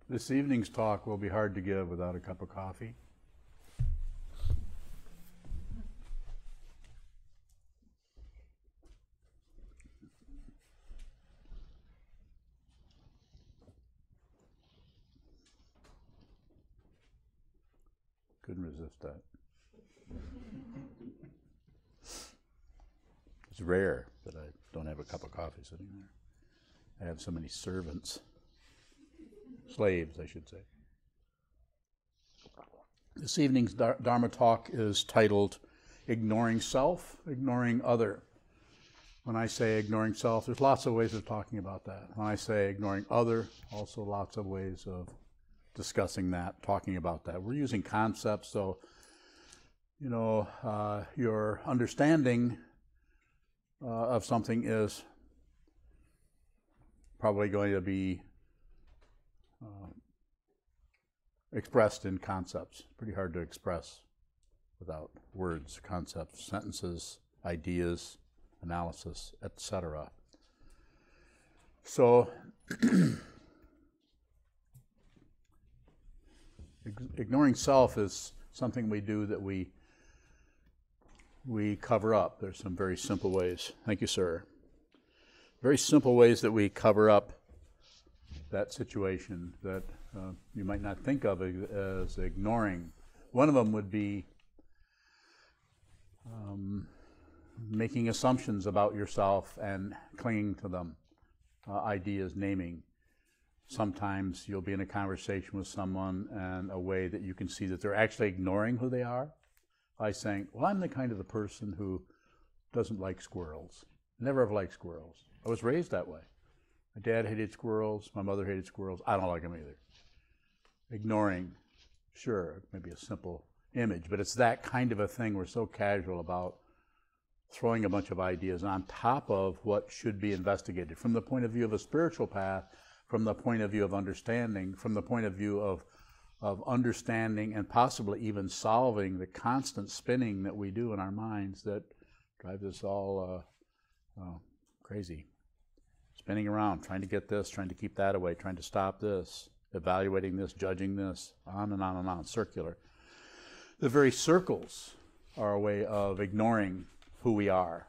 This evening's talk will be hard to give without a cup of coffee. Couldn't resist that. It's rare that I don't have a cup of coffee sitting there. I have so many servants. Slaves, I should say. This evening's Dharma talk is titled Ignoring Self, Ignoring Other. When I say ignoring self, there's lots of ways of talking about that. When I say ignoring other, also lots of ways of discussing that, talking about that. We're using concepts, so, your understanding of something is probably going to be expressed in concepts. Pretty hard to express without words, concepts, sentences, ideas, analysis, etc. So, ignoring self is something we do that we cover up. There's some very simple ways. Thank you, sir. Very simple ways that we cover up that situation that you might not think of as ignoring. One of them would be making assumptions about yourself and clinging to them, ideas, naming. Sometimes you'll be in a conversation with someone and a way that you can see that they're actually ignoring who they are by saying, well, I'm the kind of the person who doesn't like squirrels. Never have liked squirrels. I was raised that way. My dad hated squirrels. My mother hated squirrels. I don't like them either. Ignoring, sure, maybe a simple image, but it's that kind of a thing. We're so casual about throwing a bunch of ideas on top of what should be investigated from the point of view of a spiritual path, from the point of view of understanding, from the point of view of understanding and possibly even solving the constant spinning that we do in our minds that drives us all crazy. Spinning around, trying to get this, trying to keep that away, trying to stop this, evaluating this, judging this, on and on and on, circular. The very circles are a way of ignoring who we are.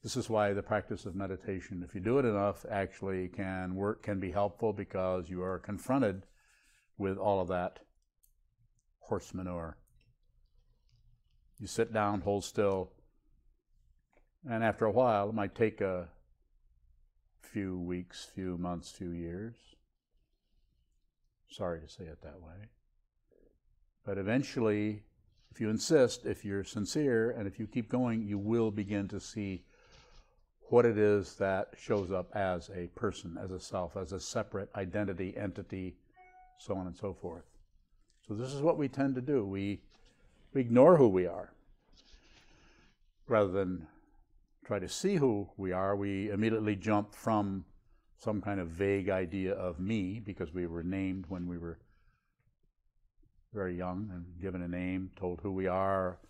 This is why the practice of meditation, if you do it enough, actually can be helpful, because you are confronted with all of that horse manure. You sit down, hold still, and after a while, it might take a few weeks, few months, few years. Sorry to say it that way. But eventually, if you insist, if you're sincere, and if you keep going, you will begin to see what it is that shows up as a person, as a self, as a separate identity, entity, so on and so forth. So this is what we tend to do. We ignore who we are. Rather than try to see who we are, we immediately jump from some kind of vague idea of me, because we were named when we were very young and given a name, told who we are.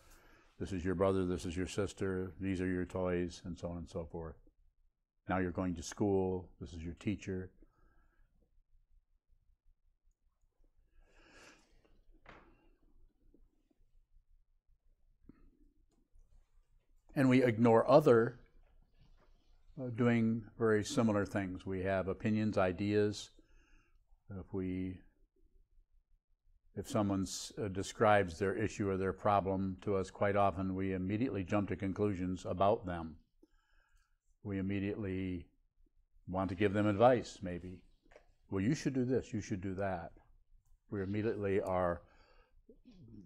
This is your brother, this is your sister, these are your toys, and so on and so forth. Now you're going to school, this is your teacher. And we ignore other doing very similar things. We have opinions, ideas. If someone describes their issue or their problem to us, quite often we immediately jump to conclusions about them. We immediately want to give them advice, maybe. Well, you should do this, you should do that. We immediately are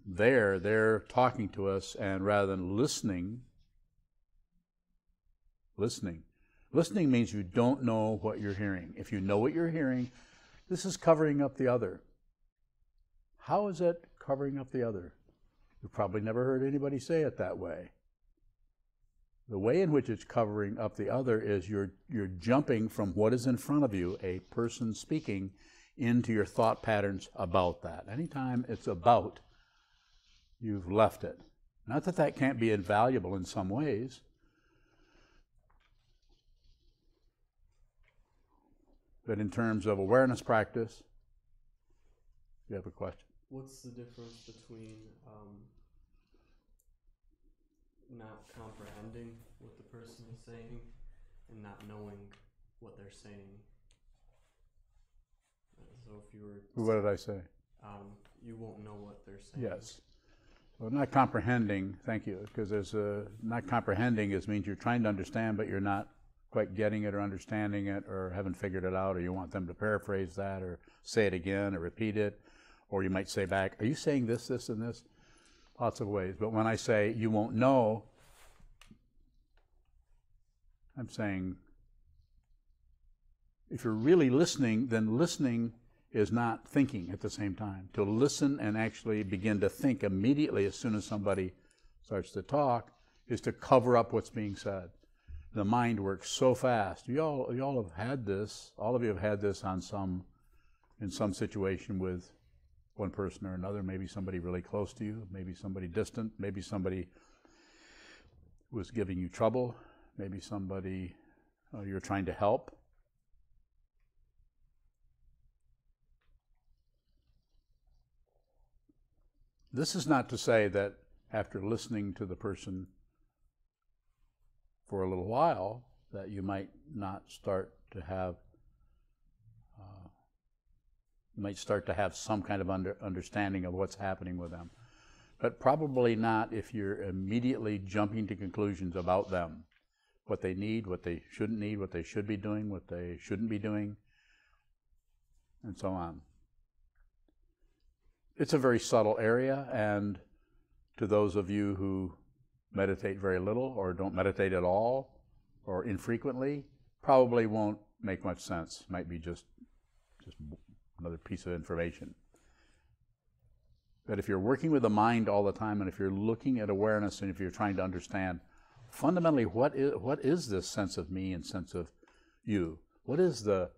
they're talking to us, and rather than listening means you don't know what you're hearing. If you know what you're hearing, this is covering up the other. How is it covering up the other? You've probably never heard anybody say it that way. The way in which it's covering up the other is you're jumping from what is in front of you, a person speaking, into your thought patterns about that. Anytime it's about, you've left it. Not that that can't be invaluable in some ways. But in terms of awareness practice, You have a question? What's the difference between not comprehending what the person is saying and not knowing what they're saying? So if you were... What did I say? You won't know what they're saying. Yes. Well, not comprehending, thank you, because there's not comprehending means you're trying to understand, but you're not quite getting it or understanding it or haven't figured it out, or you want them to paraphrase that or say it again or repeat it, or you might say back, are you saying this, this, and this? Lots of ways. But when I say you won't know, I'm saying if you're really listening, then listening is not thinking at the same time. To listen and actually begin to think immediately as soon as somebody starts to talk is to cover up what's being said. The mind works so fast. You all have had this. All of you have had this in some situation with one person or another. Maybe somebody really close to you. Maybe somebody distant. Maybe somebody was giving you trouble. Maybe somebody you're trying to help. This is not to say that after listening to the person for a little while that you might not start to have some kind of understanding of what's happening with them. But probably not if you're immediately jumping to conclusions about them, what they need, what they shouldn't need, what they should be doing, what they shouldn't be doing, and so on. It's a very subtle area, and to those of you who meditate very little or don't meditate at all or infrequently, probably won't make much sense. Might be just another piece of information. But if you're working with the mind all the time, and if you're looking at awareness, and if you're trying to understand fundamentally what is this sense of me and sense of you? What is the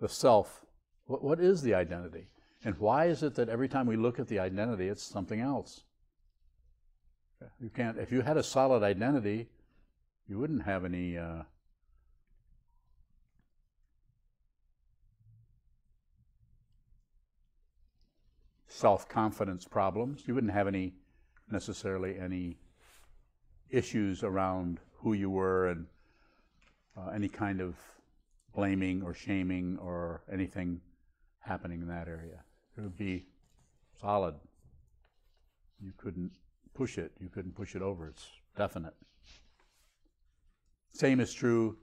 self? What is the identity? And why is it that every time we look at the identity, it's something else? You can't. If you had a solid identity, you wouldn't have any self-confidence problems. You wouldn't have necessarily any issues around who you were and any kind of blaming or shaming or anything happening in that area. It would be solid. You couldn't push it. You couldn't push it over. It's definite. Same is true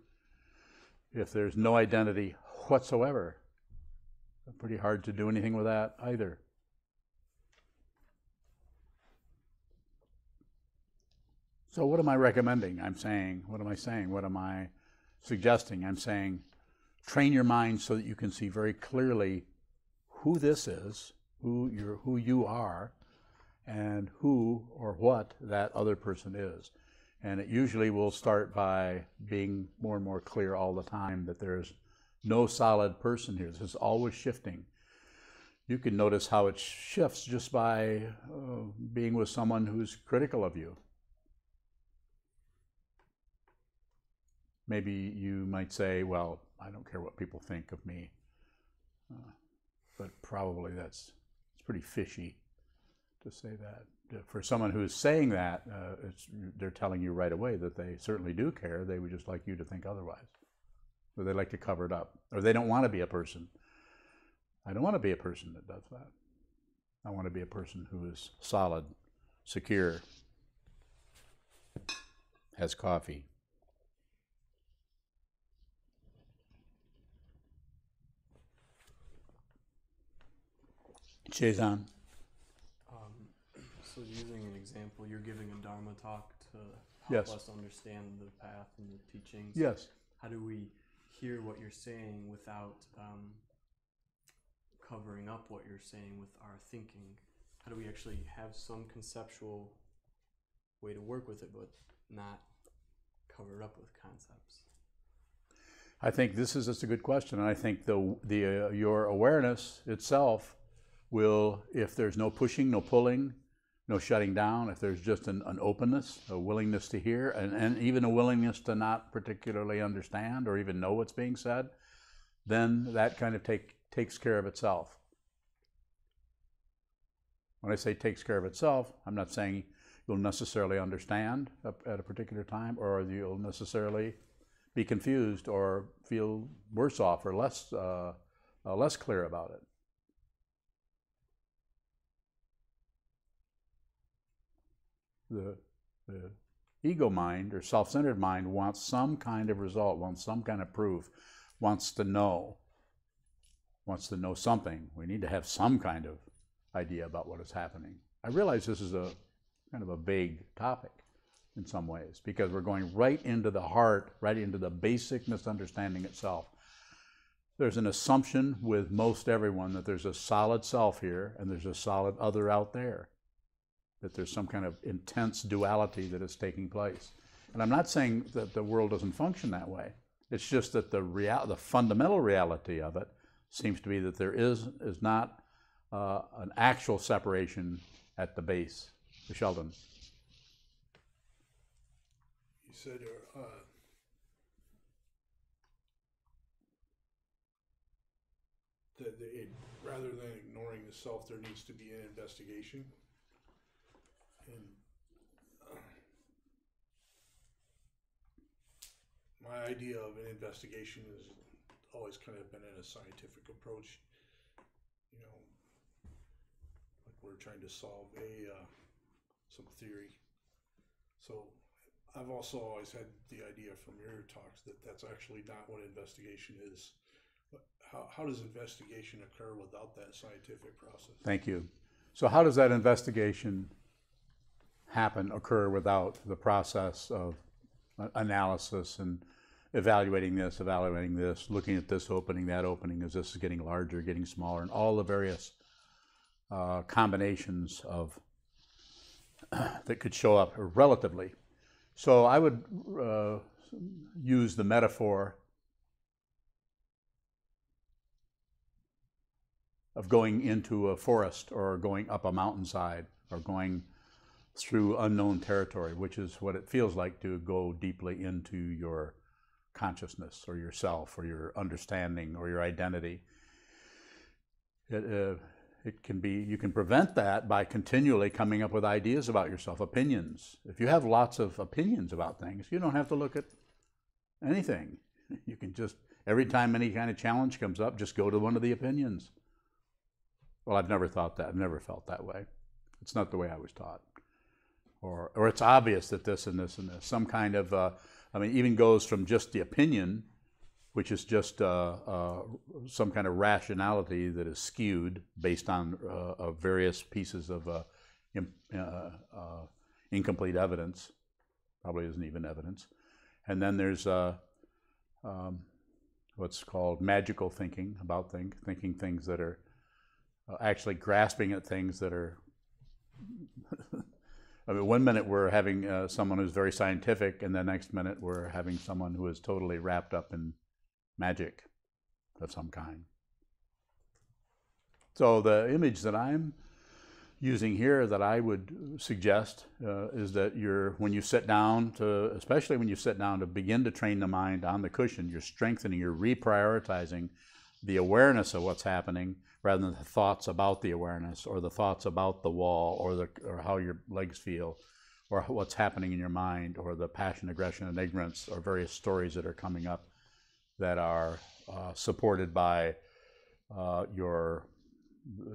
if there's no identity whatsoever. It's pretty hard to do anything with that either. So what am I recommending? I'm saying, what am I saying? What am I suggesting? I'm saying, train your mind so that you can see very clearly who this is, who you are, and who or what that other person is. And it usually will start by being more and more clear all the time that there's no solid person here. This is always shifting. You can notice how it shifts just by being with someone who's critical of you. Maybe you might say, well, I don't care what people think of me. But probably it's pretty fishy to say that. For someone who's saying that, they're telling you right away that they certainly do care. They would just like you to think otherwise. Or they like to cover it up. Or they don't want to be a person. I don't want to be a person that does that. I want to be a person who is solid, secure, has coffee. Sokuzan. So using an example, you're giving a Dharma talk to help us understand the path and the teachings. Yes. How do we hear what you're saying without covering up what you're saying with our thinking? How do we actually have some conceptual way to work with it, but not cover it up with concepts? I think that's a good question. And I think your awareness itself will, if there's no pushing, no pulling, no shutting down, if there's just an openness, a willingness to hear, and even a willingness to not particularly understand or even know what's being said, then that kind of takes care of itself. When I say takes care of itself, I'm not saying you'll necessarily understand at a particular time, or you'll necessarily be confused or feel worse off or less clear about it. The ego mind or self-centered mind wants some kind of result, wants some kind of proof, wants to know something. We need to have some kind of idea about what is happening. I realize this is a kind of a vague topic in some ways, because we're going right into the heart, right into the basic misunderstanding itself. There's an assumption with most everyone that there's a solid self here and there's a solid other out there, that there's some kind of intense duality that is taking place. And I'm not saying that the world doesn't function that way. It's just that the fundamental reality of it seems to be that there is not an actual separation at the base. Sheldon. You said that rather than ignoring the self, there needs to be an investigation. And my idea of an investigation has always kind of been in a scientific approach. You know, like we're trying to solve some theory. So I've also always had the idea from your talks that that's actually not what investigation is. How does investigation occur without that scientific process? Thank you. So how does that investigation occur without the process of analysis and evaluating this, looking at this opening, that opening, as this is getting larger, getting smaller, and all the various combinations of that could show up relatively. So I would use the metaphor of going into a forest or going up a mountainside or going through unknown territory, which is what it feels like to go deeply into your consciousness or yourself or your understanding or your identity. It can be, you can prevent that by continually coming up with ideas about yourself, opinions. If you have lots of opinions about things, you don't have to look at anything. You can just, every time any kind of challenge comes up, just go to one of the opinions. Well, I've never thought that, I've never felt that way. It's not the way I was taught. Or it's obvious that this and this and this, some kind of, even goes from just the opinion, which is just some kind of rationality that is skewed based on various pieces of incomplete evidence, probably isn't even evidence. And then there's what's called magical thinking, about thinking things that are actually grasping at things that are, one minute we're having someone who's very scientific, and the next minute we're having someone who is totally wrapped up in magic of some kind. So the image that I'm using here that I would suggest is that when you sit down especially when you sit down to begin to train the mind on the cushion, you're strengthening, you're reprioritizing the awareness of what's happening rather than the thoughts about the awareness or the thoughts about the wall or how your legs feel or what's happening in your mind or the passion, aggression, and ignorance or various stories that are coming up that are supported by your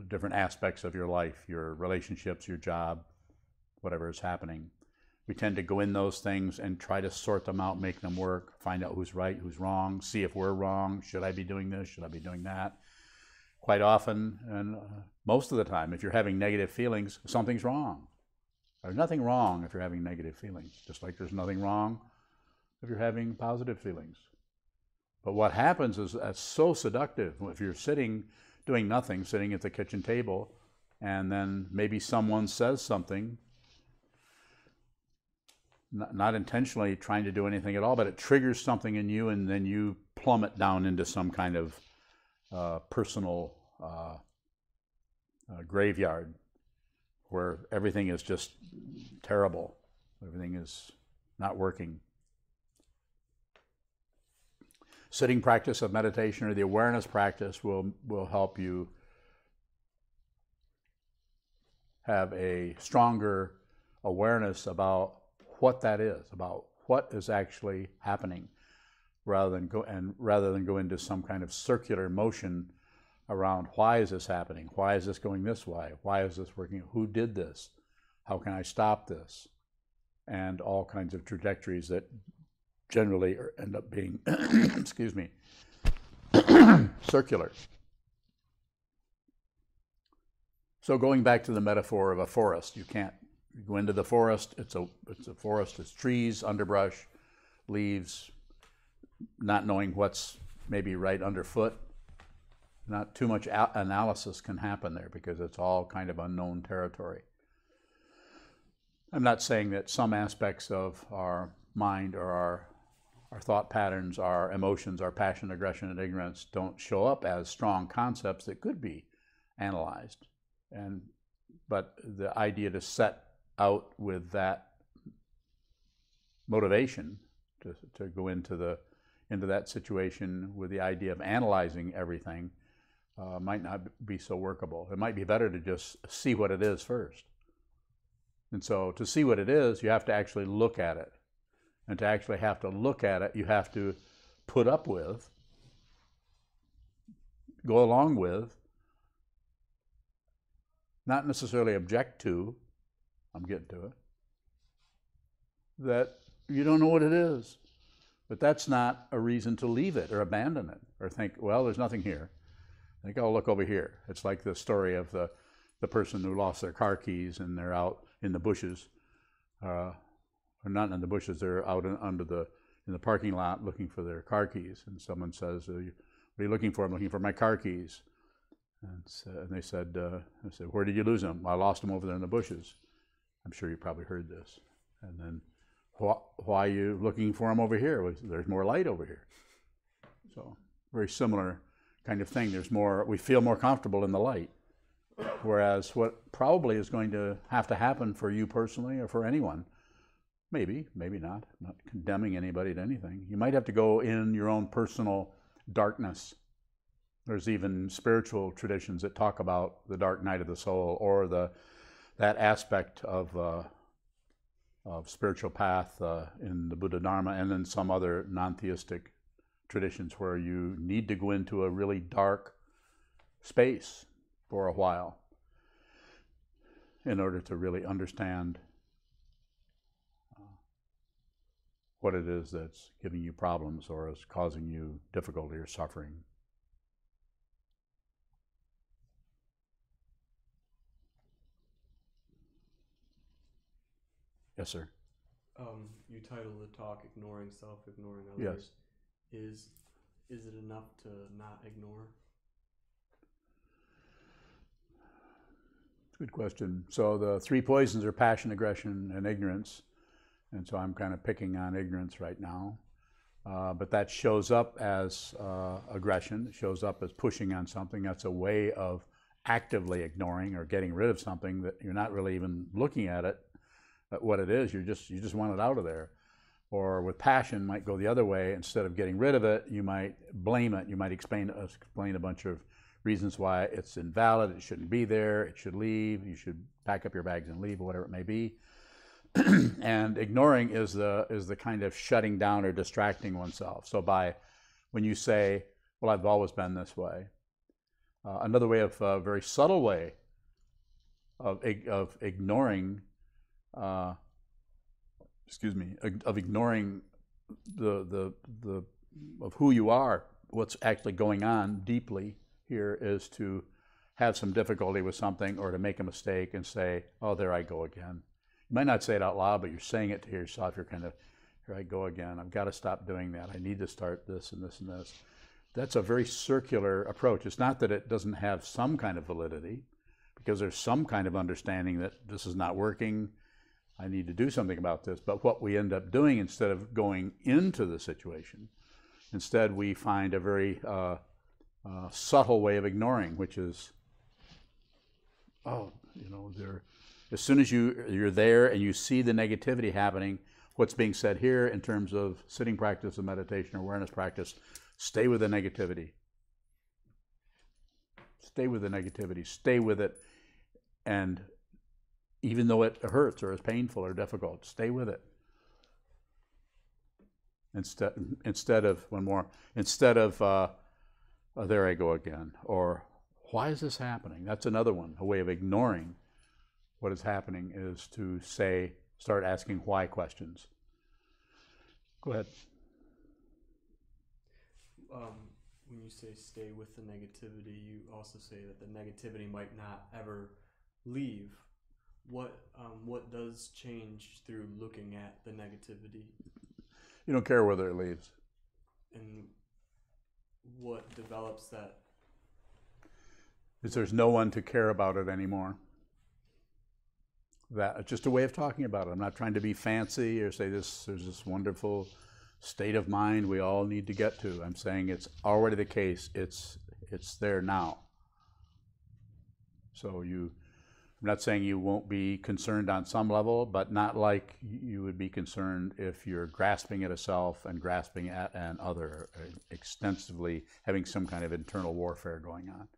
different aspects of your life, your relationships, your job, whatever is happening. We tend to go in those things and try to sort them out, make them work, find out who's right, who's wrong, see if we're wrong, should I be doing this, should I be doing that? Quite often, and most of the time, if you're having negative feelings, something's wrong. There's nothing wrong if you're having negative feelings, just like there's nothing wrong if you're having positive feelings. But what happens is that's so seductive. If you're sitting, doing nothing, sitting at the kitchen table, and then maybe someone says something, not intentionally trying to do anything at all, but it triggers something in you, and then you plummet down into some kind of personal graveyard where everything is just terrible. Everything is not working. Sitting practice of meditation or the awareness practice will help you have a stronger awareness about what that is, about what is actually happening, rather than go into some kind of circular motion around why is this happening, why is this going this way, why is this working, who did this, how can I stop this, and all kinds of trajectories that generally end up being, excuse me, circular. So going back to the metaphor of a forest, you can't go into the forest. It's a forest. It's trees, underbrush, leaves, not knowing what's maybe right underfoot. Not too much analysis can happen there because it's all kind of unknown territory. I'm not saying that some aspects of our mind or our thought patterns, our emotions, our passion, aggression, and ignorance don't show up as strong concepts that could be analyzed. But the idea to set out with that motivation to go into that situation with the idea of analyzing everything might not be so workable. It might be better to just see what it is first. And so to see what it is, you have to actually look at it. And to actually have to look at it, you have to put up with, go along with, not necessarily object to, I'm getting to it, that you don't know what it is. But that's not a reason to leave it or abandon it or think, well, there's nothing here. I think I'll look over here. It's like the story of the person who lost their car keys and they're out in the bushes, or not in the bushes, they're out in the parking lot looking for their car keys. And someone says, what are you looking for? I'm looking for my car keys. And they said, where did you lose them? I lost them over there in the bushes. I'm sure you probably heard this. And then, why are you looking for them over here? Well, there's more light over here. So, very similar kind of thing. We feel more comfortable in the light. Whereas what probably is going to have to happen for you personally or for anyone, maybe not, I'm not condemning anybody to anything. You might have to go in your own personal darkness. There's even spiritual traditions that talk about the dark night of the soul, or that aspect of spiritual path in the Buddha Dharma, and then some other non-theistic traditions where you need to go into a really dark space for a while in order to really understand what it is that's giving you problems or is causing you difficulty or suffering. Yes, sir. You titled the talk "Ignoring Self, Ignoring Others." Yes. Is it enough to not ignore? Good question. So the three poisons are passion, aggression, and ignorance. And so I'm kind of picking on ignorance right now. But that shows up as aggression. It shows up as pushing on something. That's a way of actively ignoring or getting rid of something that you're not really even looking at it, at what it is. You just want it out of there. Or with passion, might go the other way. Instead of getting rid of it, you might blame it. You might explain a bunch of reasons why it's invalid, it shouldn't be there, it should leave, you should pack up your bags and leave, or whatever it may be. And ignoring is the kind of shutting down or distracting oneself. So when you say, well, I've always been this way, another way of a very subtle way of ignoring, of ignoring of who you are, what's actually going on deeply here, is to have some difficulty with something or to make a mistake and say, oh, there I go again. You might not say it out loud, but you're saying it to yourself. You're kind of, here I go again. I've got to stop doing that. I need to start this and this and this. That's a very circular approach. It's not that it doesn't have some kind of validity, because there's some kind of understanding that this is not working. I need to do something about this. But what we end up doing, instead of going into the situation, instead we find a very subtle way of ignoring, which is, as soon as you're there and you see the negativity happening, what's being said here in terms of sitting practice of meditation or awareness practice, stay with the negativity. Stay with the negativity. Stay with it, and even though it hurts or is painful or difficult. Stay with it. Instead of there I go again, or why is this happening? That's another one. A way of ignoring what is happening is to start asking why questions. Go ahead. When you say stay with the negativity, you also say that the negativity might not ever leave. What does change through looking at the negativity? You don't care whether it leaves. And what develops that? Is there's no one to care about it anymore. That's just a way of talking about it. I'm not trying to be fancy or say there's this wonderful state of mind we all need to get to. I'm saying it's already the case. It's there now. So I'm not saying you won't be concerned on some level, but not like you would be concerned if you're grasping at a self and grasping at an other, extensively having some kind of internal warfare going on.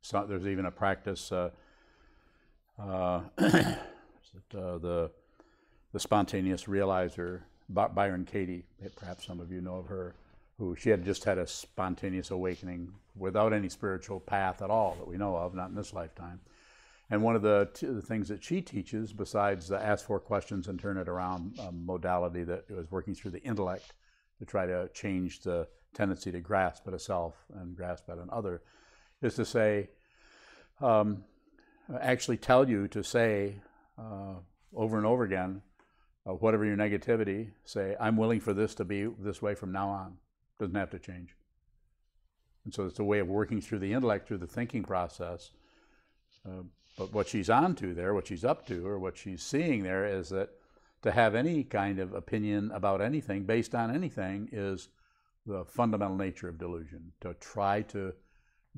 So there's even a practice, the spontaneous realizer, Byron Katie, perhaps some of you know of her, who she had just had a spontaneous awakening without any spiritual path at all that we know of, not in this lifetime. And one of the things that she teaches, besides the ask 4 questions and turn it around modality that was working through the intellect to try to change the tendency to grasp at a self and grasp at an other, is to say, actually tell you to say over and over again, whatever your negativity, say, I'm willing for this to be this way from now on. Doesn't have to change. And so it's a way of working through the intellect, through the thinking process. But what she's on to there, what she's up to, or what she's seeing there is that to have any kind of opinion about anything, based on anything, is the fundamental nature of delusion. To try to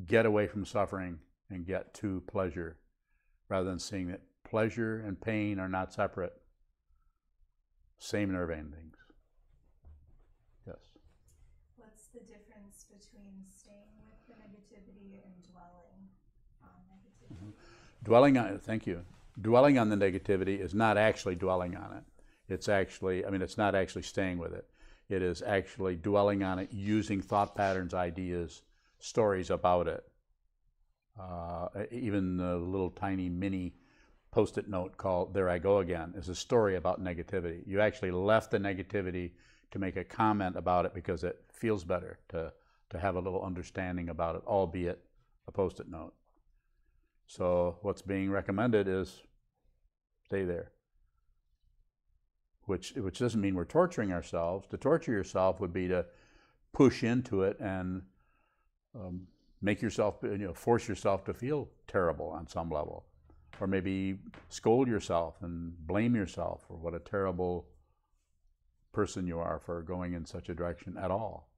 get away from suffering and get to pleasure, rather than seeing that pleasure and pain are not separate. Same nerve endings. Yes. What's the difference between staying with the negativity and dwelling on negativity? Thank you. Dwelling on the negativity is not actually dwelling on it. It's not actually staying with it. It is actually dwelling on it, using thought patterns, ideas, stories about it. Even the little tiny mini Post-it note called There I Go Again is a story about negativity. You actually left the negativity to make a comment about it because it feels better to have a little understanding about it, albeit a Post-it note. So what's being recommended is stay there. Which doesn't mean we're torturing ourselves. To torture yourself would be to push into it and make yourself, force yourself to feel terrible on some level. Or maybe scold yourself and blame yourself for what a terrible person you are for going in such a direction at all.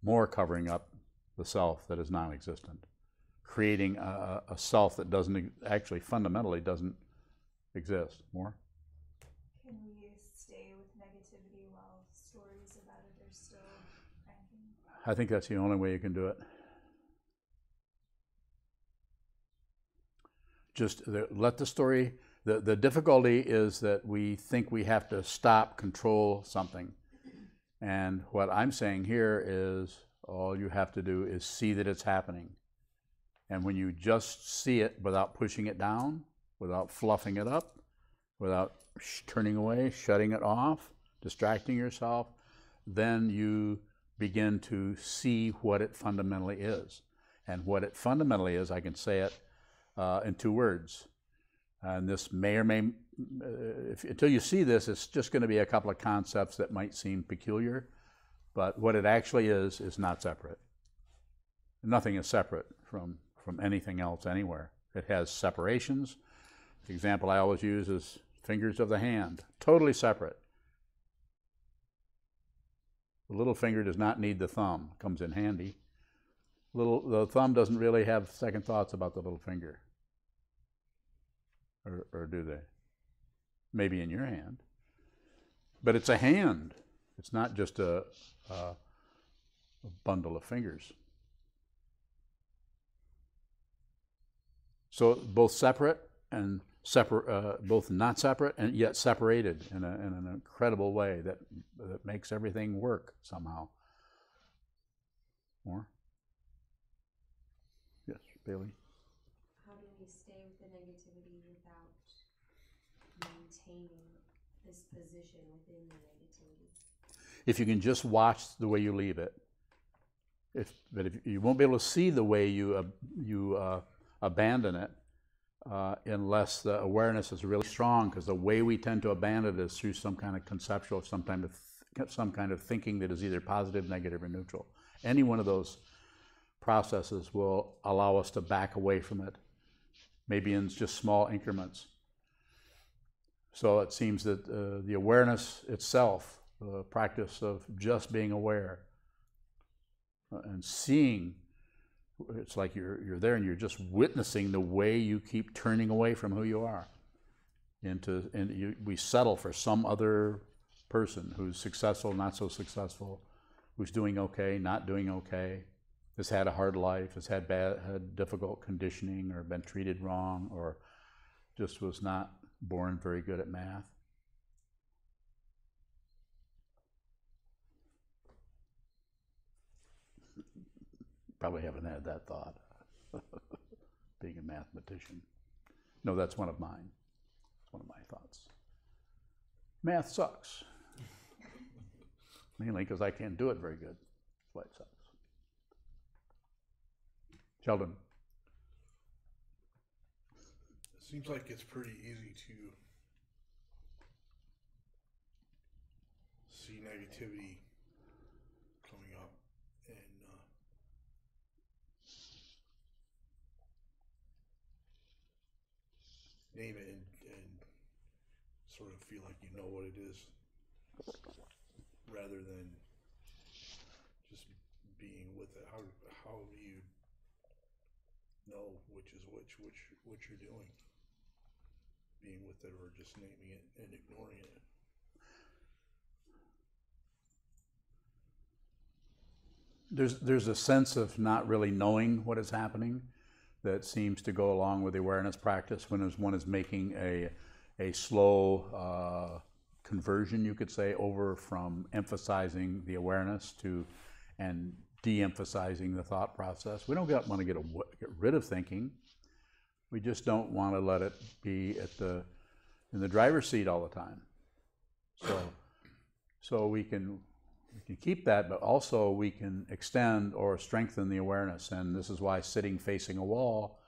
More covering up the self that is non-existent. Creating a self that actually fundamentally doesn't exist. More? Can we stay with negativity while stories about it are still cranking? I think that's the only way you can do it. Just let the story, the difficulty is that we think we have to stop, control something. And what I'm saying here is all you have to do is see that it's happening. And when you just see it without pushing it down, without fluffing it up, without turning away, shutting it off, distracting yourself, then you begin to see what it fundamentally is. And what it fundamentally is, I can say it in 2 words. And this may or may, until you see this, it's just going to be a couple of concepts that might seem peculiar, but what it actually is not separate. Nothing is separate from anything else anywhere. It has separations. The example I always use is fingers of the hand, totally separate. The little finger does not need the thumb, comes in handy. The thumb doesn't really have second thoughts about the little finger. Or do they? Maybe in your hand. But it's a hand. It's not just a bundle of fingers. So both separate and both not separate and yet separated in an incredible way that makes everything work somehow. More? Yes, Bailey? How do we stay with the negativity without maintaining this position within the negativity? If you can just watch the way you leave it, but if you won't be able to see the way you abandon it unless the awareness is really strong, because the way we tend to abandon it is through some kind of conceptual, some kind of thinking that is either positive, negative, or neutral. Any one of those processes will allow us to back away from it, maybe in just small increments. So it seems that the awareness itself, the practice of just being aware and seeing, it's like you're there and you're just witnessing the way you keep turning away from who you are. We settle for some other person who's successful, not so successful, who's doing okay, not doing okay, has had a hard life, has had difficult conditioning, or been treated wrong, or just was not born very good at math. Probably haven't had that thought, being a mathematician. No, that's one of mine. It's one of my thoughts. Math sucks. Mainly because I can't do it very good. That's why it sucks. Sheldon. It seems like it's pretty easy to see negativity coming up and name it and sort of feel like you know what it is, rather than just being with it. How do you know which is which you're doing? Being with it or just naming it and ignoring it? There's a sense of not really knowing what is happening that seems to go along with the awareness practice when one is making a slow conversion, you could say, over from emphasizing the awareness to and de-emphasizing the thought process. We don't want to get rid of thinking. We just don't want to let it be in the driver's seat all the time. So we can keep that, but also we can extend or strengthen the awareness. And this is why sitting facing a wall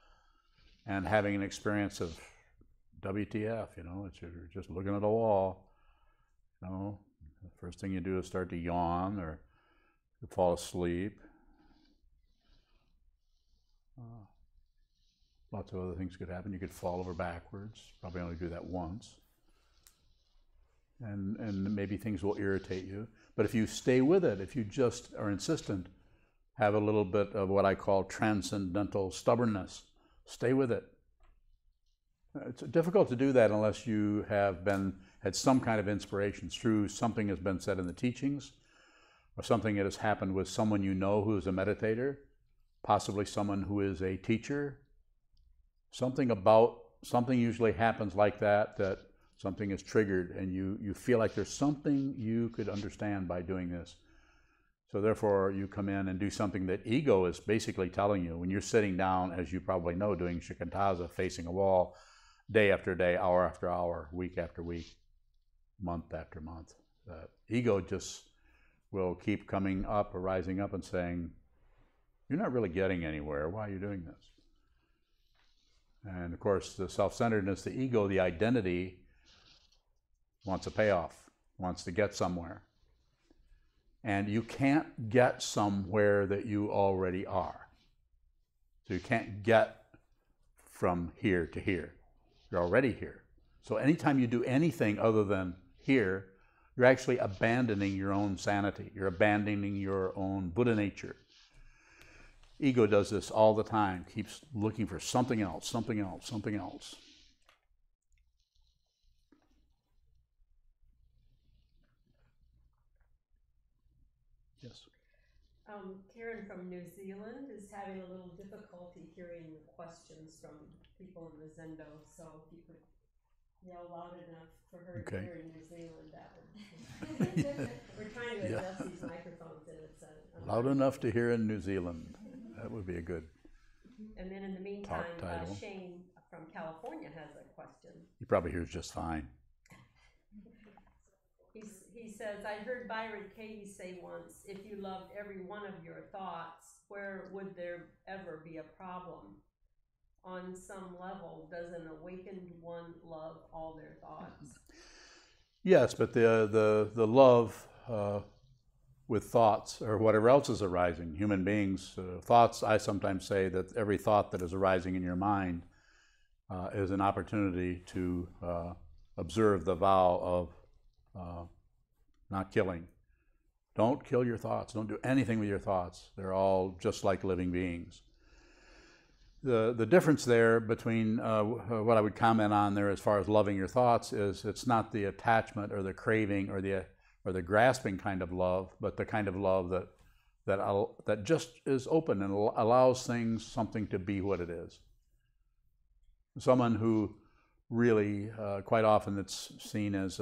and having an experience of WTF, it's you're just looking at a wall. The first thing you do is start to yawn or fall asleep. Lots of other things could happen. You could fall over backwards. Probably only do that once. And maybe things will irritate you. But if you stay with it, if you just are insistent, have a little bit of what I call transcendental stubbornness, stay with it. It's difficult to do that unless you have had some kind of inspiration through something that's been said in the teachings, or something that has happened with someone you know who is a meditator, possibly someone who is a teacher. Something usually happens like that something is triggered and you feel like there's something you could understand by doing this. So therefore you come in and do something that ego is basically telling you when you're sitting down, as you probably know, doing shikantaza, facing a wall, day after day, hour after hour, week after week, month after month. Ego just will keep coming up or rising up and saying, you're not really getting anywhere. Why are you doing this? And of course, the self-centeredness, the ego, the identity, wants a payoff, wants to get somewhere. And you can't get somewhere that you already are. So you can't get from here to here. You're already here. So anytime you do anything other than here, you're actually abandoning your own sanity. You're abandoning your own Buddha nature. Ego does this all the time, keeps looking for something else, something else, something else. Yes. Karen from New Zealand is having a little difficulty hearing the questions from people in the Zendo, so if you could yell loud enough for her to Okay. hear in New Zealand, that would. We're trying to adjust these microphones, and it's Loud enough to hear in New Zealand. That would be a good. And then in the meantime, title. Shane from California has a question. He probably hears just fine. He says, I heard Byron Katie say once, if you loved every one of your thoughts, where would there ever be a problem? On some level, does an awakened one love all their thoughts? Yes, but the love with thoughts or whatever else is arising, human beings, thoughts, I sometimes say that every thought that is arising in your mind is an opportunity to observe the vow of not killing. Don't kill your thoughts. Don't do anything with your thoughts. They're all just like living beings. The difference there between what I would comment on there as far as loving your thoughts is it's not the attachment or the craving or the grasping kind of love, but the kind of love that just is open and allows something to be what it is. Someone who really, quite often it's seen as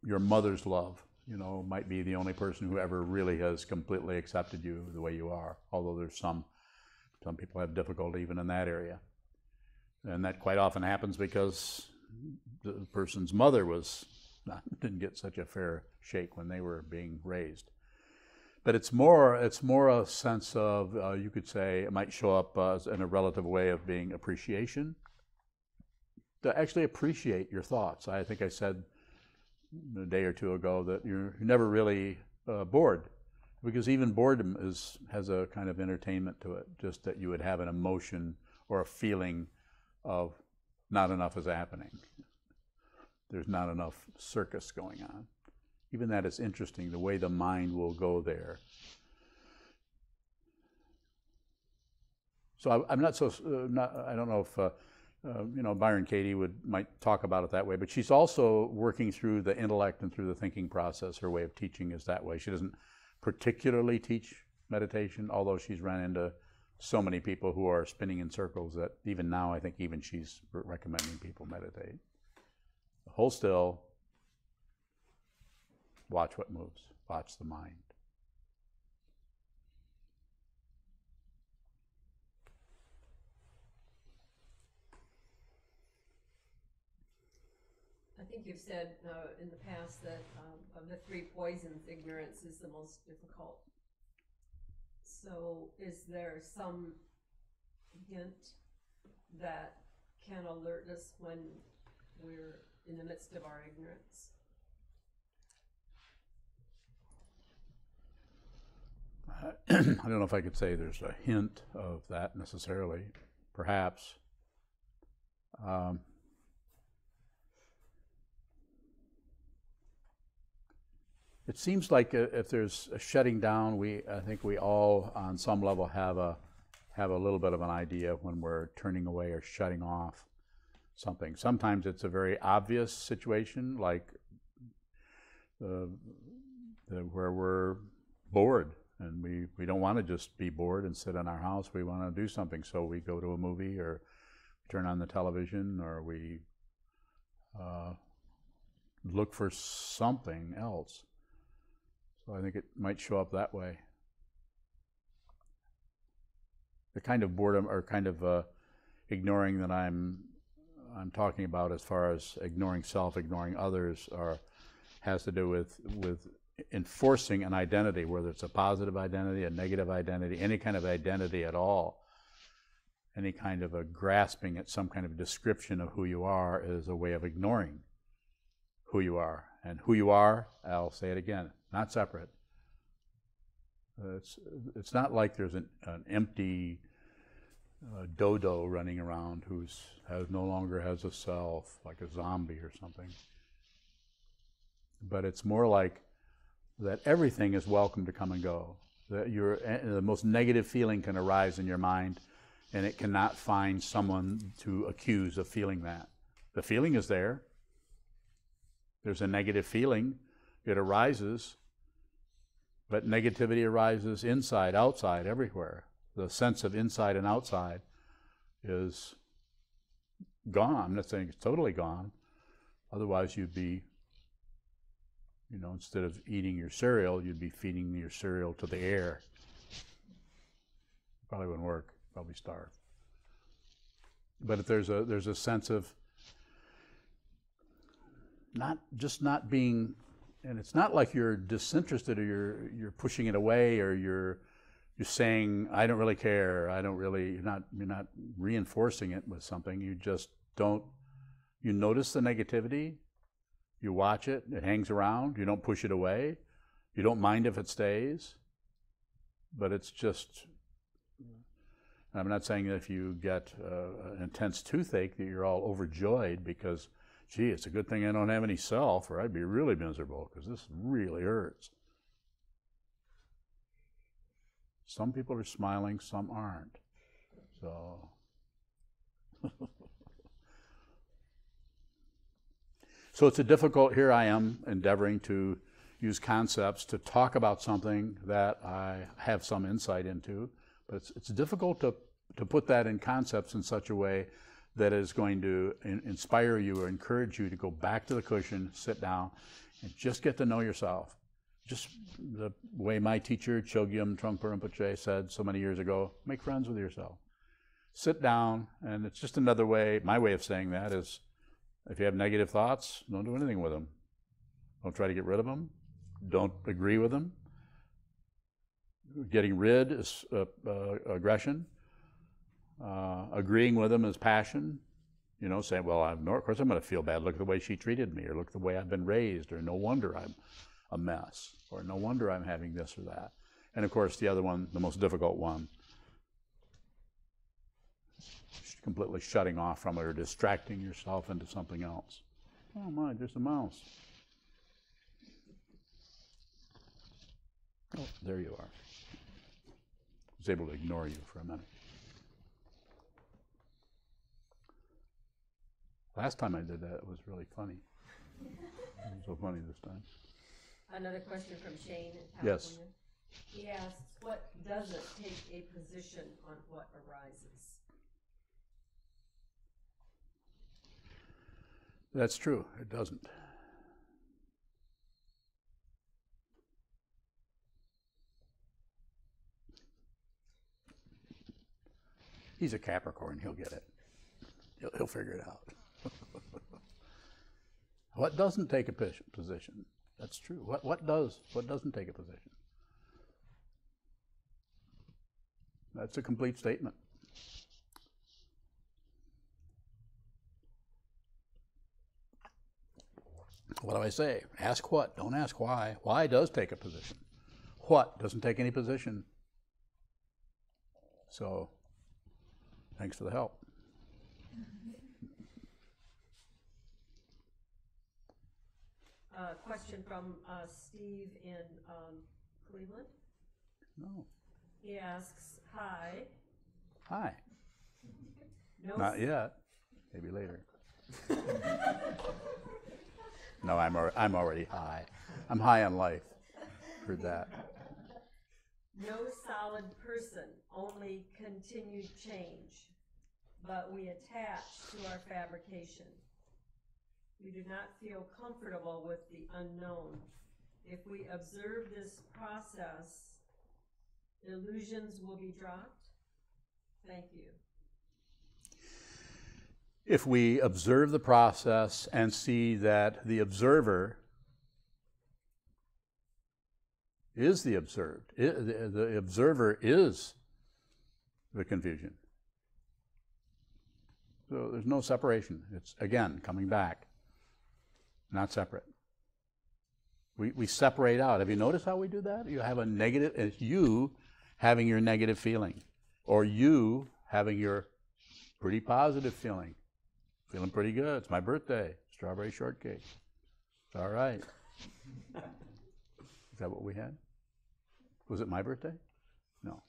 your mother's love, might be the only person who ever really has completely accepted you the way you are, although there's some people have difficulty even in that area. And that quite often happens because the person's mother didn't get such a fair shake when they were being raised. But it's more a sense of, you could say, it might show up in a relative way of being appreciation. To actually appreciate your thoughts. I think I said a day or two ago that you're never really bored, because even boredom has a kind of entertainment to it, just that you would have an emotion or a feeling of not enough is happening. There's not enough circus going on. Even that is interesting, the way the mind will go there. So I'm not so, I don't know if Byron Katie might talk about it that way, but she's also working through the intellect and through the thinking process. Her way of teaching is that way. She doesn't particularly teach meditation, although she's run into so many people who are spinning in circles that even now I think even she's recommending people meditate. Hold still, watch what moves, watch the mind. I think you've said in the past that of the three poisons, ignorance is the most difficult. So is there some hint that can alert us when we're in the midst of our ignorance? I don't know if I could say there's a hint of that necessarily, perhaps. It seems like if there's a shutting down, I think we all, on some level, have a little bit of an idea when we're turning away or shutting off something. Sometimes it's a very obvious situation, like where we're bored, and we don't want to just be bored and sit in our house. We want to do something, so we go to a movie or turn on the television, or we look for something else. So I think it might show up that way. The kind of boredom or kind of ignoring that I'm talking about, as far as ignoring self, ignoring others, has to do with enforcing an identity, whether it's a positive identity, a negative identity, any kind of identity at all. Any kind of a grasping at some kind of description of who you are is a way of ignoring who you are. And who you are, I'll say it again, not separate. It's not like there's an empty dodo running around who no longer has a self, like a zombie or something. But it's more like that everything is welcome to come and go. That the most negative feeling can arise in your mind, and it cannot find someone to accuse of feeling that. The feeling is there. There's a negative feeling. It arises. But negativity arises inside, outside, everywhere. The sense of inside and outside is gone. I'm not saying it's totally gone. Otherwise you'd be, instead of eating your cereal, you'd be feeding your cereal to the air. Probably wouldn't work. Probably starve. But if there's a sense of not being, and it's not like you're disinterested or you're pushing it away or you're saying I don't really care. You're not reinforcing it with something. You just don't. You notice the negativity. You watch it. It hangs around. You don't push it away. You don't mind if it stays. But it's just. I'm not saying that if you get an intense toothache that you're all overjoyed because, gee, it's a good thing I don't have any self or I'd be really miserable because this really hurts. Some people are smiling, some aren't. So, so it's a difficult, here I am endeavoring to use concepts to talk about something that I have some insight into. But it's difficult to put that in concepts in such a way that is going to inspire you or encourage you to go back to the cushion, sit down, and just get to know yourself. Just the way my teacher, Chogyam Trungpa Rinpoche, said so many years ago, make friends with yourself. Sit down, and it's just another way, my way of saying that is, if you have negative thoughts, don't do anything with them. Don't try to get rid of them. Don't agree with them. Getting rid is aggression. Agreeing with them is passion. Saying, well, of course I'm going to feel bad. Look at the way she treated me, or look at the way I've been raised, or no wonder I'm a mess, or no wonder I'm having this or that. And of course, the other one, the most difficult one, completely shutting off from it or distracting yourself into something else. Oh my, there's a mouse. Oh, there you are. I was able to ignore you for a minute. Last time I did that, it was really funny. It was so funny this time. Another question from Shane in California. Yes. He asks, what doesn't take a position on what arises? That's true, it doesn't. He's a Capricorn, he'll get it. He'll figure it out. What doesn't take a position? That's true. What doesn't take a position? That's a complete statement. What do I say? Ask what, don't ask why. Why does take a position. What doesn't take any position. So, thanks for the help. Question from Steve in Cleveland. No. He asks, hi. Hi. No Not yet. Maybe later. No, I'm already high. I'm high on life. Heard that. No solid person, only continued change, but we attach to our fabrication. We do not feel comfortable with the unknown. If we observe this process, illusions will be dropped. Thank you. If we observe the process and see that the observer is the observed, the observer is the confusion. So there's no separation. It's, again, coming back. Not separate. We separate out. Have you noticed how we do that? You have a negative, it's you having your negative feeling, or you having your pretty positive feeling. Feeling pretty good. It's my birthday. Strawberry shortcake. It's all right. Is that what we had? Was it my birthday? No.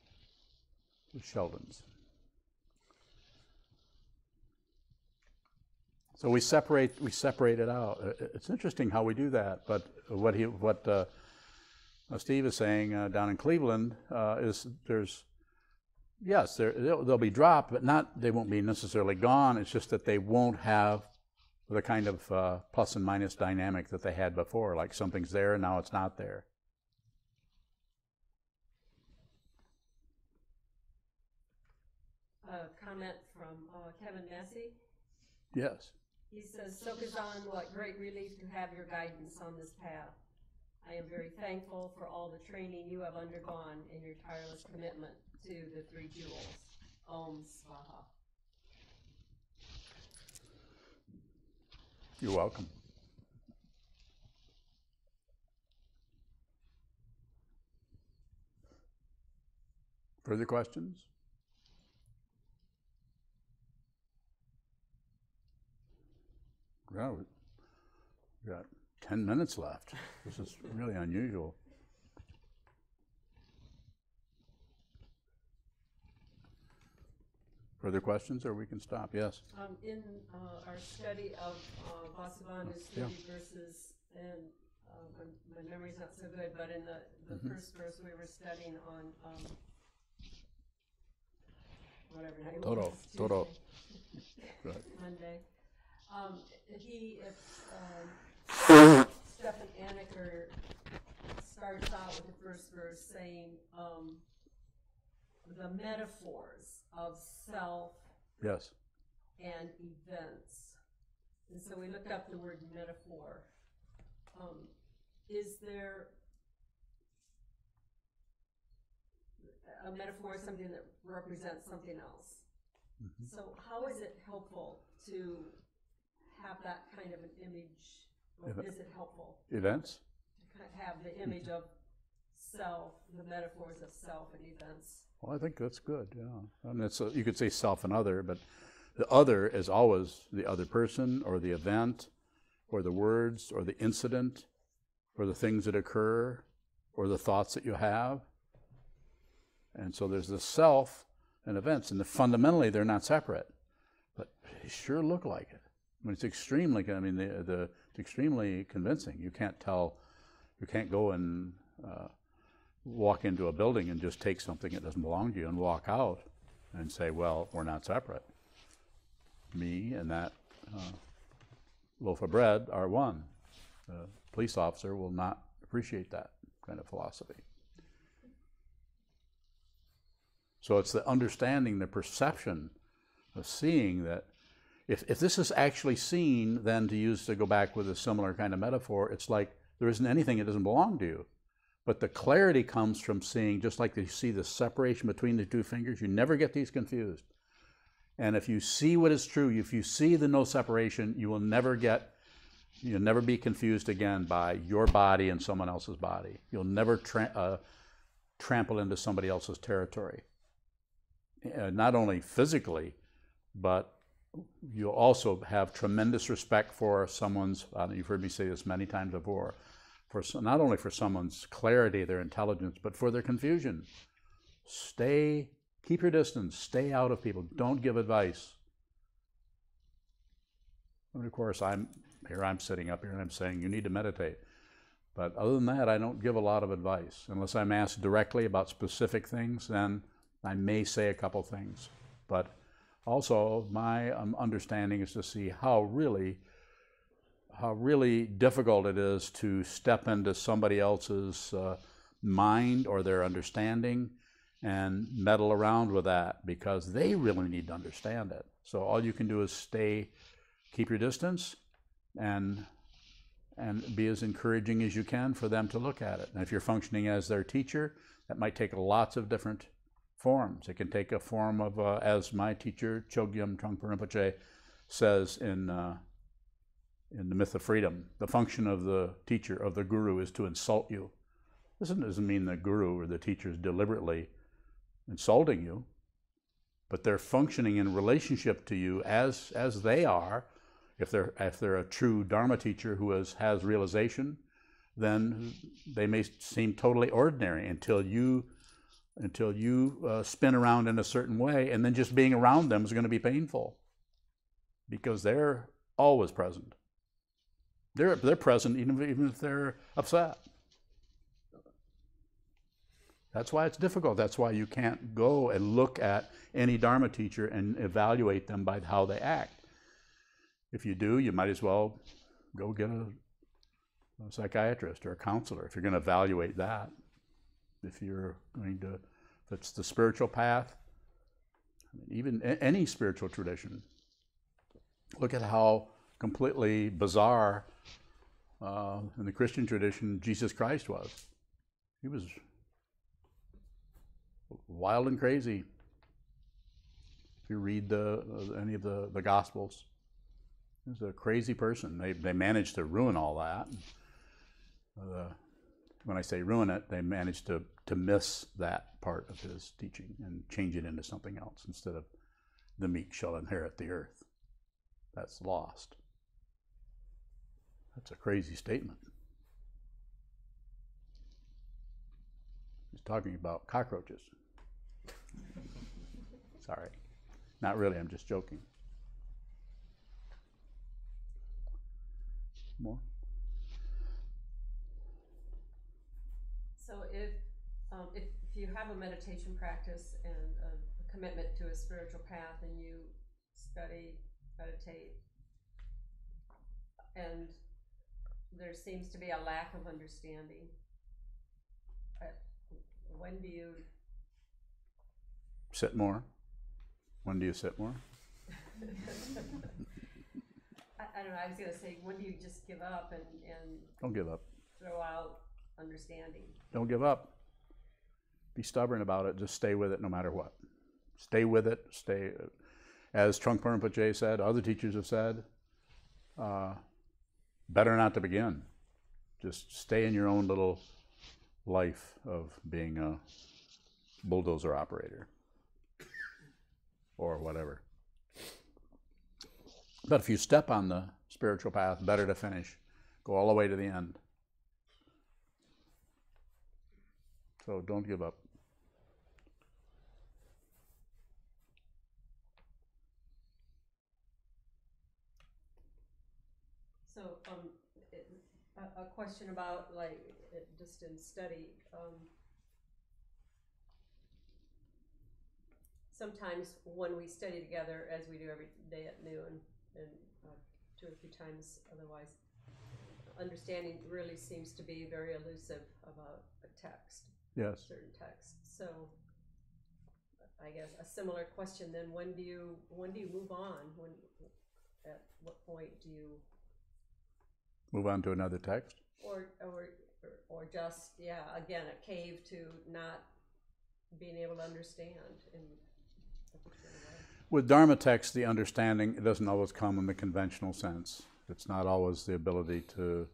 It was Sheldon's. So we separate it out. It's interesting how we do that, but what Steve is saying down in Cleveland they'll be dropped, but they won't be necessarily gone. It's just that they won't have the kind of plus and minus dynamic that they had before, like something's there and now it's not there. A comment from Kevin Massey. Yes. He says, Sokuzan, what great relief to have your guidance on this path. I am very thankful for all the training you have undergone and your tireless commitment to the 3 jewels. Om Swaha. You're welcome. Further questions? Well, we've got 10 minutes left. This is really unusual. Further questions, or we can stop? Yes. In our study of Vasubandhu study verses, and my memory's not so good, but in the first verse we were studying on whatever night it was, Toto. Tuesday, Monday. Stephen Anaker starts out with the first verse saying the metaphors of self Yes. and events. And so we looked up the word metaphor. Is there a metaphor, something that represents something else? Mm-hmm. So how is it helpful to have that kind of an image, or is it helpful? Events? To have the image of self, the metaphors of self and events. Well, I think that's good, yeah. I mean, you could say self and other, but the other is always the other person or the event or the words or the incident or the things that occur or the thoughts that you have. And so there's the self and events, and fundamentally they're not separate, but they sure look like it. I mean, it's extremely convincing. You can't go and walk into a building and just take something that doesn't belong to you and walk out and say, well, we're not separate. Me and that loaf of bread are one. The police officer will not appreciate that kind of philosophy. So it's the understanding, the perception of seeing that if this is actually seen, then to go back with a similar kind of metaphor, it's like there isn't anything that doesn't belong to you. But the clarity comes from seeing, just like you see the separation between the 2 fingers, you never get these confused. And if you see what is true, if you see the no separation, you'll never be confused again by your body and someone else's body. You'll never trample into somebody else's territory. Not only physically, but you'll also have tremendous respect for someone's, you've heard me say this many times before, not only for someone's clarity, their intelligence, but for their confusion. Keep your distance, stay out of people, don't give advice. And of course, I'm sitting up here and I'm saying you need to meditate. But other than that, I don't give a lot of advice. Unless I'm asked directly about specific things, then I may say a couple things. But also, my understanding is to see how really difficult it is to step into somebody else's mind or their understanding and meddle around with that, because they really need to understand it. So all you can do is keep your distance and be as encouraging as you can for them to look at it. And if you're functioning as their teacher, that might take lots of different forms. It can take a form of, as my teacher, Chogyam Trungpa Rinpoche, says in the Myth of Freedom, the function of the teacher, of the guru, is to insult you. This doesn't mean the guru or the teacher is deliberately insulting you, but they're functioning in relationship to you as they are. If they're a true Dharma teacher who has realization, then they may seem totally ordinary until you spin around in a certain way, and then just being around them is going to be painful, because they're always present. They're present even if they're upset. That's why it's difficult. That's why you can't go and look at any Dharma teacher and evaluate them by how they act. If you do, you might as well go get a psychiatrist or a counselor if you're going to evaluate that. If it's the spiritual path, even any spiritual tradition, look at how completely bizarre in the Christian tradition Jesus Christ was. He was wild and crazy. If you read any of the Gospels, he was a crazy person. They managed to ruin all that. When I say ruin it, they managed to miss that part of his teaching and change it into something else instead of the meek shall inherit the earth. That's lost. That's a crazy statement. He's talking about cockroaches. Sorry. Not really, I'm just joking. More? So if you have a meditation practice and a commitment to a spiritual path and you study, meditate, and there seems to be a lack of understanding, when do you sit more? When do you sit more? I don't know, I was going to say, when do you just give up and Don't give up. throw out understanding? Don't give up. Be stubborn about it. Just stay with it no matter what. Stay with it. Stay. As Trungpa Rinpoche said, other teachers have said, better not to begin. Just stay in your own little life of being a bulldozer operator or whatever. But if you step on the spiritual path, better to finish. Go all the way to the end. So don't give up. So, a question about, like, just in study, sometimes when we study together, as we do every day at noon, and 2 or 3 times otherwise, understanding really seems to be very elusive about a text. Yes. Certain text. So, I guess a similar question then: when do you move on? At what point do you Move on to another text? or just, again, a cave to not being able to understand in a particular way? With Dharma text, the understanding, it doesn't always come in the conventional sense. It's not always the ability to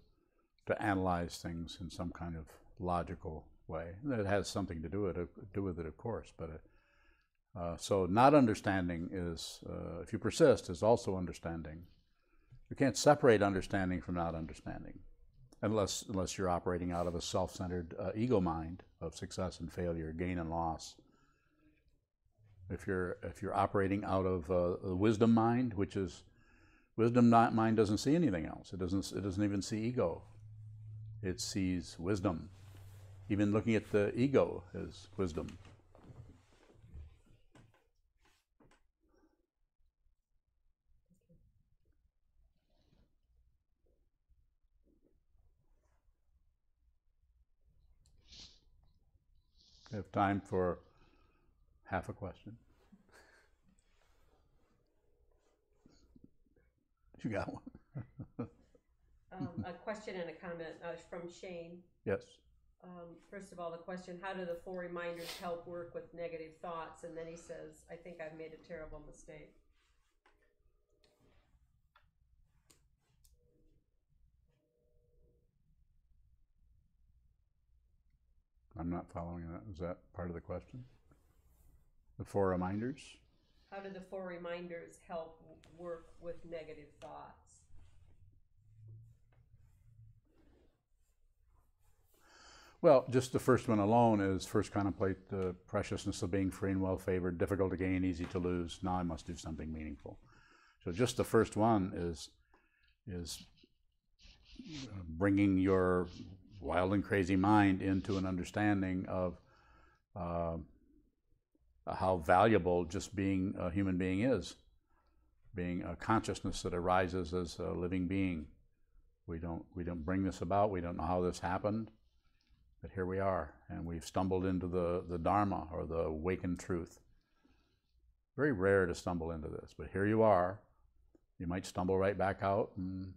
analyze things in some kind of logical way. It has something to do with it, of course. But so not understanding is, if you persist, is also understanding. You can't separate understanding from not understanding, unless you're operating out of a self-centered ego mind of success and failure, gain and loss. If you're operating out of a wisdom mind, which is wisdom mind doesn't see anything else. It doesn't even see ego. It sees wisdom. Even looking at the ego is wisdom. We have time for half a question. You got one? A question and a comment from Shane. Yes. First of all, the question: how do the 4 reminders help work with negative thoughts? And then he says, "I think I've made a terrible mistake." I'm not following that. Is that part of the question? The 4 reminders? How do the 4 reminders help work with negative thoughts? Well, just the first one alone is first contemplate the preciousness of being free and well-favored, difficult to gain, easy to lose. Now I must do something meaningful. So just the first one is bringing your wild and crazy mind into an understanding of how valuable just being a human being is, being a consciousness that arises as a living being. We don't bring this about. We don't know how this happened, but here we are, and we've stumbled into the Dharma, or the awakened truth. Very rare to stumble into this, but here you are. You might stumble right back out and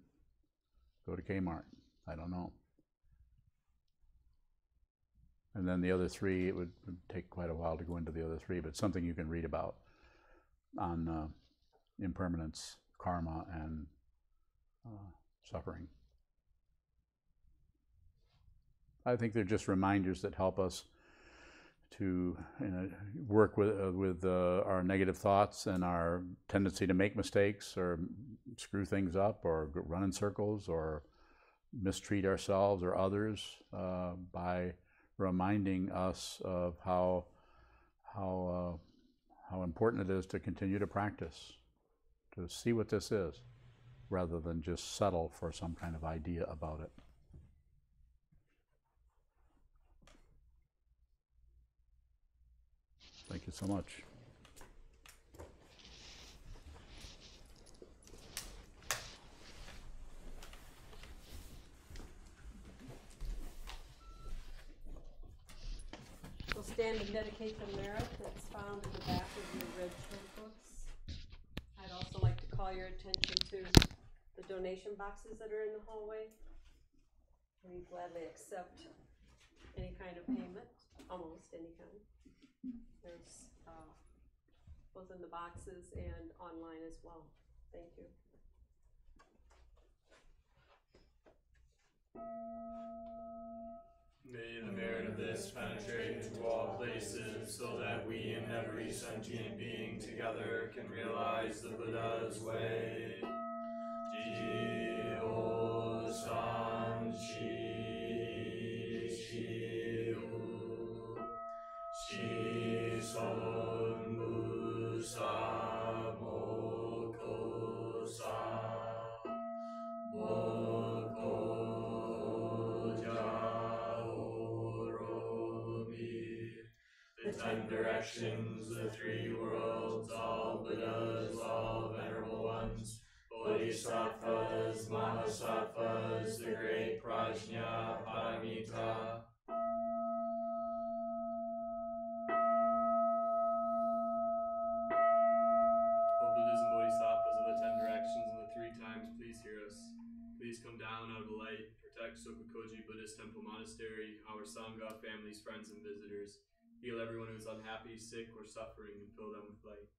go to Kmart. I don't know. And then the other three, it would take quite a while to go into the other three, but something you can read about on impermanence, karma, and suffering. I think they're just reminders that help us to work with our negative thoughts and our tendency to make mistakes or screw things up or run in circles or mistreat ourselves or others by reminding us of how important it is to continue to practice, to see what this is, rather than just settle for some kind of idea about it. Thank you so much. We'll stand and dedicate the merit that's found in the back of your red short books. I'd also like to call your attention to the donation boxes that are in the hallway. We gladly accept any kind of payment, almost any kind. There's both in the boxes and online as well. Thank you. May the merit of this penetrate into all places, so that we and every sentient being together can realize the Buddha's way. Ji-o san shi shi-u, shi-son bu-sa mo-ko-sa, mo-ko-ja-o-ro-mi. The 10 directions, the 3 worlds, all Buddhas, all venerable ones, Bodhisattvas, Mahasattvas, the great Prajna Paramita. O Buddhas and Bodhisattvas of the 10 directions and the 3 times, please hear us. Please come down out of the light, protect Sokukoji Buddhist Temple Monastery, our Sangha, families, friends, and visitors. Heal everyone who is unhappy, sick, or suffering, and fill them with light.